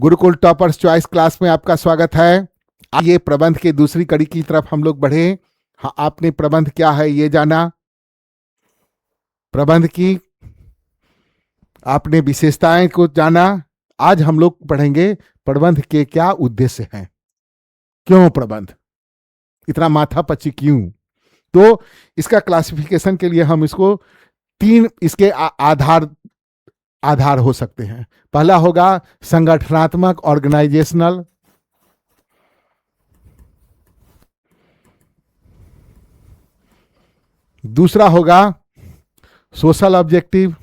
Gurukul toppers choice class में आपका स्वागत है। आइए प्रबंध के दूसरी कड़ी की तरफ हम लोग बढ़े। हाँ, आपने प्रबंध क्या है ये जाना, प्रबंध की आपने विशेषताएं को जाना। आज हम लोग पढ़ेंगे प्रबंध के क्या उद्देश्य हैं, क्यों प्रबंध इतना माथा पच्ची क्यों। तो इसका क्लासिफिकेशन के लिए हम इसको तीन इसके आधार हो सकते हैं। पहला होगा संगठनात्मक ऑर्गेनाइजेशनल, दूसरा होगा सोशल ऑब्जेक्टिव,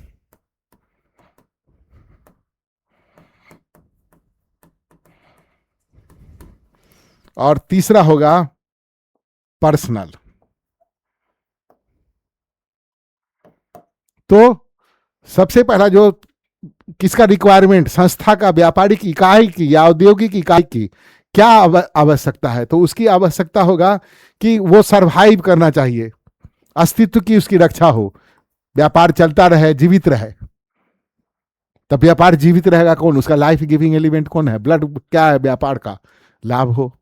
और तीसरा होगा पर्सनल। तो सबसे पहला जो किसका रिक्वायरमेंट, संस्था का, व्यापारिक इकाई की या औद्योगिक इकाई की क्या आवश्यकता है, तो उसकी आवश्यकता होगा कि वो सरवाइव करना चाहिए, अस्तित्व की उसकी रक्षा हो, व्यापार चलता रहे, जीवित रहे। तब व्यापार जीवित रहेगा कौन, उसका लाइफ गिविंग एलिमेंट कौन है, ब्लड क्या है व्यापार का, लाभ हो,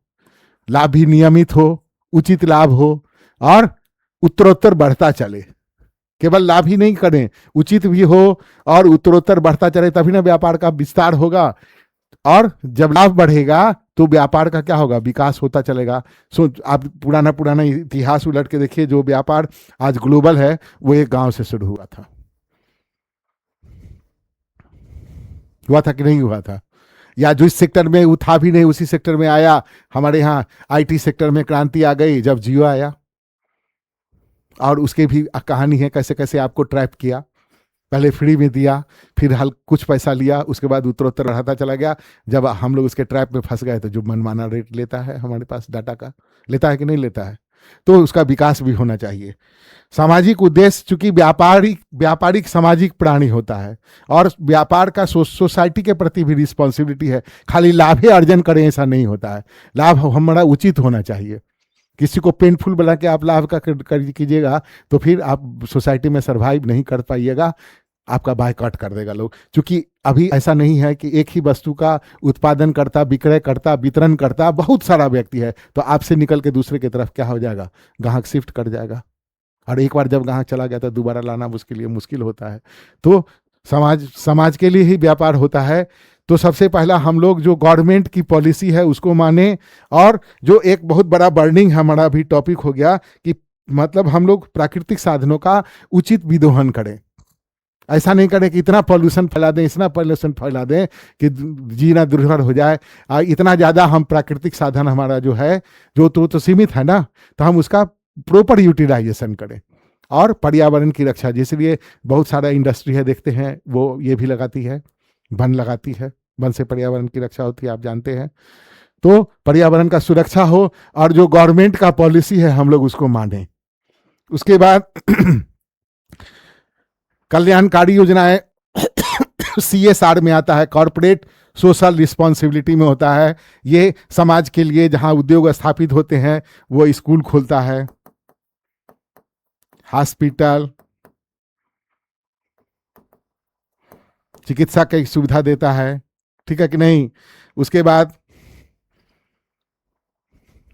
लाभ भी नियमित हो, उचित लाभ हो और उत्तरोत्तर बढ़ता चले। केवल लाभ ही नहीं करें, उचित भी हो और उत्तरोत्तर बढ़ता चले, तभी ना व्यापार का विस्तार होगा। और जब लाभ बढ़ेगा तो व्यापार का क्या होगा, विकास होता चलेगा। सो आप पुराना इतिहास उलट के देखिए, जो व्यापार आज ग्लोबल है वो एक गांव से शुरू हुआ था कि नहीं हुआ था, या जो इस सेक्टर में वो था भी नहीं उसी सेक्टर में आया। हमारे यहाँ आईटी सेक्टर में क्रांति आ गई जब जियो आया, और उसके भी कहानी है कैसे कैसे आपको ट्रैप किया, पहले फ्री में दिया, फिर कुछ पैसा लिया, उसके बाद उत्तरोत्तर बढ़ाता चला गया। जब हम लोग उसके ट्रैप में फंस गए तो जो मनमाना रेट लेता है हमारे पास डाटा का, लेता है कि नहीं लेता है, तो उसका विकास भी होना चाहिए। सामाजिक उद्देश्य, चूंकि व्यापारिक सामाजिक प्राणी होता है और व्यापार का सोसाइटी के प्रति भी रिस्पॉन्सिबिलिटी है। खाली लाभ ही अर्जन करें ऐसा नहीं होता है, लाभ हमारा उचित होना चाहिए। किसी को पेनफुल बना के आप लाभ का कीजिएगा तो फिर आप सोसाइटी में सर्वाइव नहीं कर पाइएगा, आपका बायकॉट कर देगा लोग। क्योंकि अभी ऐसा नहीं है कि एक ही वस्तु का उत्पादन करता, विक्रय करता, वितरण करता बहुत सारा व्यक्ति है, तो आपसे निकल के दूसरे की तरफ क्या हो जाएगा, ग्राहक शिफ्ट कर जाएगा। और एक बार जब ग्राहक चला गया तो दोबारा लाना उसके लिए मुश्किल होता है। तो समाज के लिए ही व्यापार होता है। तो सबसे पहला हम लोग जो गवर्नमेंट की पॉलिसी है उसको माने, और जो एक बहुत बड़ा बर्निंग हमारा भी टॉपिक हो गया कि मतलब हम लोग प्राकृतिक साधनों का उचित विदोहन करें। ऐसा नहीं करें कि इतना पॉल्यूशन फैला दें कि जीना दुर्भर हो जाए। इतना ज़्यादा हम प्राकृतिक साधन हमारा जो है जो सीमित है ना, तो हम उसका प्रॉपर यूटिलाइजेशन करें और पर्यावरण की रक्षा। जिसलिए बहुत सारा इंडस्ट्री है, देखते हैं वो ये भी लगाती है, वन लगाती है, वन से पर्यावरण की रक्षा होती है, आप जानते हैं। तो पर्यावरण का सुरक्षा हो और जो गवर्नमेंट का पॉलिसी है हम लोग उसको माने। उसके बाद कल्याणकारी योजनाएं CSR में आता है, कॉर्पोरेट सोशल रिस्पॉन्सिबिलिटी में होता है। ये समाज के लिए जहां उद्योग स्थापित होते हैं वो स्कूल खोलता है, हॉस्पिटल, चिकित्सा की सुविधा देता है, ठीक है कि नहीं। उसके बाद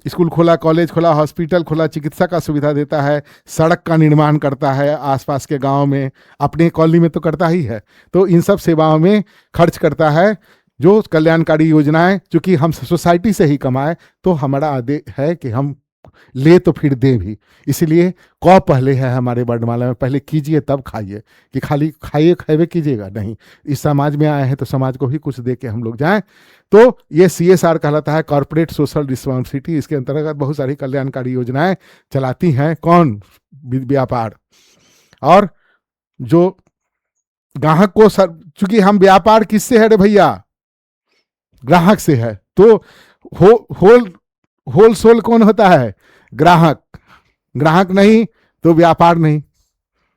स्कूल खोला, कॉलेज खोला, हॉस्पिटल खोला, चिकित्सा का सुविधा देता है, सड़क का निर्माण करता है आसपास के गांव में, अपने कॉलोनी में तो करता ही है। तो इन सब सेवाओं में खर्च करता है जो कल्याणकारी योजनाएं। चूंकि हम सोसाइटी से ही कमाए तो हमारा आदेश है कि हम ले तो फिर दे भी। इसलिए कौ पहले है हमारे वर्णमाला में, पहले कीजिए तब खाइए, कि खाली खाइए खाइए कीजिएगा नहीं। इस समाज में आए हैं तो समाज को भी कुछ दे के हम लोग जाएं। तो ये CSR कहलाता है, कॉर्पोरेट सोशल रिस्पॉन्सिबिलिटी। इसके अंतर्गत बहुत सारी कल्याणकारी योजनाएं चलाती हैं कौन, व्यापार। और जो ग्राहक को चूंकि हम व्यापार किससे है रे भैया, ग्राहक से है। तो होल सोल कौन होता है, ग्राहक। ग्राहक नहीं तो व्यापार नहीं,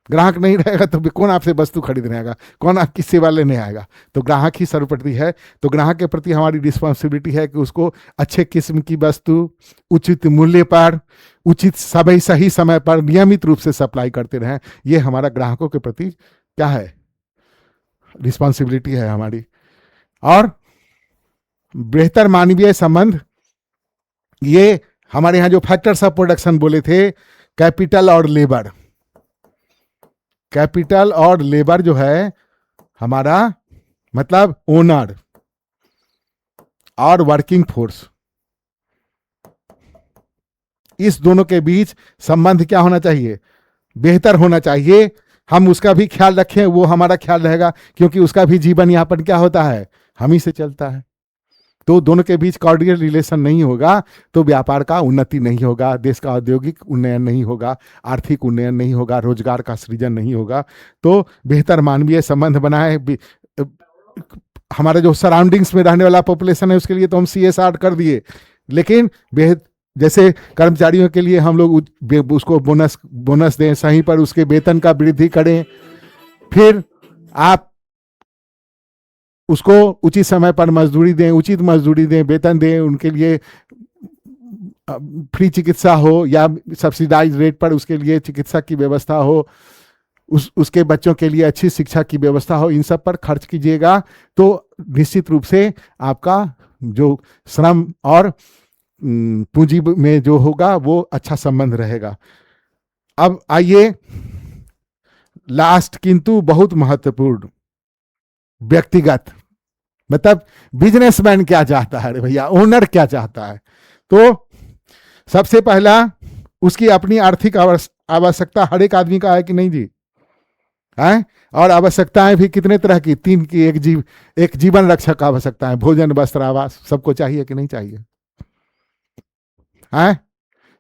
ग्राहक नहीं रहेगा तो कौन आपसे वस्तु खरीदने आएगा, कौन आपकी सेवा लेने आएगा। तो ग्राहक ही सर्वप्रति है। तो ग्राहक के प्रति हमारी रिस्पॉन्सिबिलिटी है कि उसको अच्छे किस्म की वस्तु उचित मूल्य पर, उचित सही समय पर नियमित रूप से सप्लाई करते रहें। ये हमारा ग्राहकों के प्रति क्या है, रिस्पॉन्सिबिलिटी है हमारी। और बेहतर मानवीय संबंध, ये हमारे यहां जो फैक्टर्स ऑफ प्रोडक्शन बोले थे, कैपिटल और लेबर, कैपिटल और लेबर जो है हमारा मतलब ओनर और वर्किंग फोर्स, इस दोनों के बीच संबंध क्या होना चाहिए, बेहतर होना चाहिए। हम उसका भी ख्याल रखें, वो हमारा ख्याल रहेगा, क्योंकि उसका भी जीवन यापन क्या होता है, हम ही से चलता है। तो दोनों के बीच कॉर्डियल रिलेशन नहीं होगा तो व्यापार का उन्नति नहीं होगा, देश का औद्योगिक उन्नयन नहीं होगा, आर्थिक उन्नयन नहीं होगा, रोजगार का सृजन नहीं होगा। तो बेहतर मानवीय संबंध बनाए, हमारे जो सराउंडिंग्स में रहने वाला पॉपुलेशन है उसके लिए तो हम CSR कर दिए, लेकिन जैसे कर्मचारियों के लिए हम लोग उसको बोनस दें, सही पर उसके वेतन का वृद्धि करें, फिर आप उसको उचित समय पर मजदूरी दें, उचित मजदूरी दें, वेतन दें, उनके लिए फ्री चिकित्सा हो या सब्सिडाइज रेट पर उसके लिए चिकित्सा की व्यवस्था हो, उसके बच्चों के लिए अच्छी शिक्षा की व्यवस्था हो, इन सब पर खर्च कीजिएगा तो निश्चित रूप से आपका जो श्रम और पूंजी में जो होगा वो अच्छा संबंध रहेगा। अब आइए लास्ट किंतु बहुत महत्वपूर्ण, व्यक्तिगत, मतलब बिजनेसमैन क्या चाहता है भैया, ओनर क्या चाहता है। तो सबसे पहला उसकी अपनी आर्थिक आवश्यकता हर एक आदमी का है कि नहीं जी, है? और आवश्यकताएं भी कितने तरह की, 3 की, एक जीवन रक्षक आवश्यकता है, भोजन वस्त्र आवास, सबको चाहिए कि नहीं चाहिए, है?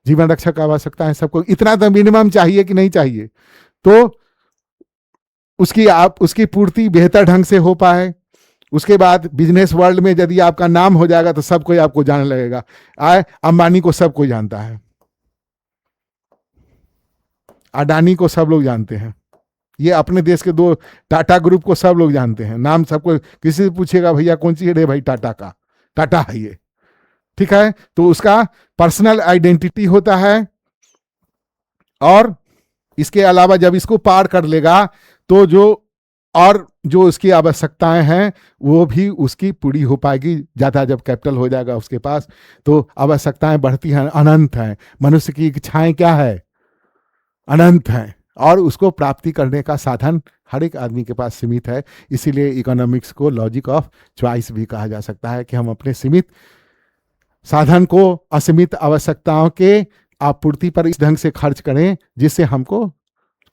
जीवन रक्षक आवश्यकता है सबको, इतना तो मिनिमम चाहिए कि नहीं चाहिए। तो उसकी पूर्ति बेहतर ढंग से हो पाए। उसके बाद बिजनेस वर्ल्ड में यदि आपका नाम हो जाएगा तो सब कोई आपको जानने लगेगा। अंबानी को सब कोई जानता है, अडानी को सब लोग जानते हैं, ये अपने देश के 2 टाटा ग्रुप को सब लोग जानते हैं, नाम सबको, किसी से पूछेगा भैया कौन सी है भाई, टाटा का, टाटा है ये, ठीक है। तो उसका पर्सनल आइडेंटिटी होता है, और इसके अलावा जब इसको पार कर लेगा तो जो उसकी आवश्यकताएं हैं वो भी उसकी पूरी हो पाएगी। ज्यादा जब कैपिटल हो जाएगा उसके पास तो आवश्यकताएं बढ़ती हैं, अनंत हैं। मनुष्य की इच्छाएं क्या है, अनंत हैं, और उसको प्राप्ति करने का साधन हर एक आदमी के पास सीमित है। इसीलिए इकोनॉमिक्स को लॉजिक ऑफ चॉइस भी कहा जा सकता है कि हम अपने सीमित साधन को असीमित आवश्यकताओं के आपूर्ति पर इस ढंग से खर्च करें जिससे हमको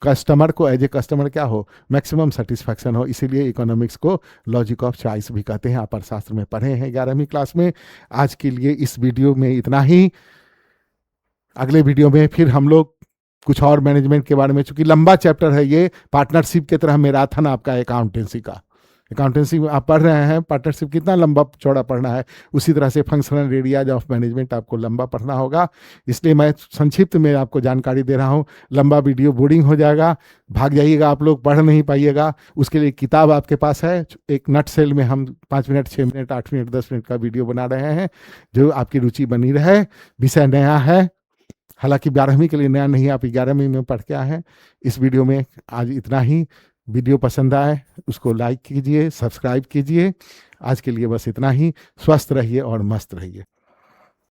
कस्टमर को एज ए कस्टमर क्या हो, मैक्सिमम सेटिस्फैक्शन हो। इसीलिए इकोनॉमिक्स को लॉजिक ऑफ चॉइस भी कहते हैं। आप अर्थशास्त्र में पढ़े हैं 11वीं क्लास में। आज के लिए इस वीडियो में इतना ही। अगले वीडियो में फिर हम लोग कुछ और मैनेजमेंट के बारे में, चूंकि लंबा चैप्टर है ये, पार्टनरशिप की तरह मैराथन आपका अकाउंटेंसी का, अकाउंटेंसी में आप पढ़ रहे हैं, पार्टनरशिप कितना लंबा चौड़ा पढ़ना है, उसी तरह से फंक्शनल एरियाज ऑफ मैनेजमेंट आपको लंबा पढ़ना होगा। इसलिए मैं संक्षिप्त में आपको जानकारी दे रहा हूँ, लंबा वीडियो बोरिंग हो जाएगा, भाग जाइएगा, आप लोग पढ़ नहीं पाइएगा। उसके लिए किताब आपके पास है, एक नट सेल में हम 5 मिनट 6 मिनट 8 मिनट 10 मिनट का वीडियो बना रहे हैं, जो आपकी रुचि बनी रहे। विषय नया है, हालांकि 12वीं के लिए नया नहीं, आप 11वीं में पढ़ के आए हैं। इस वीडियो में आज इतना ही। वीडियो पसंद आए उसको लाइक कीजिए, सब्सक्राइब कीजिए। आज के लिए बस इतना ही। स्वस्थ रहिए और मस्त रहिए।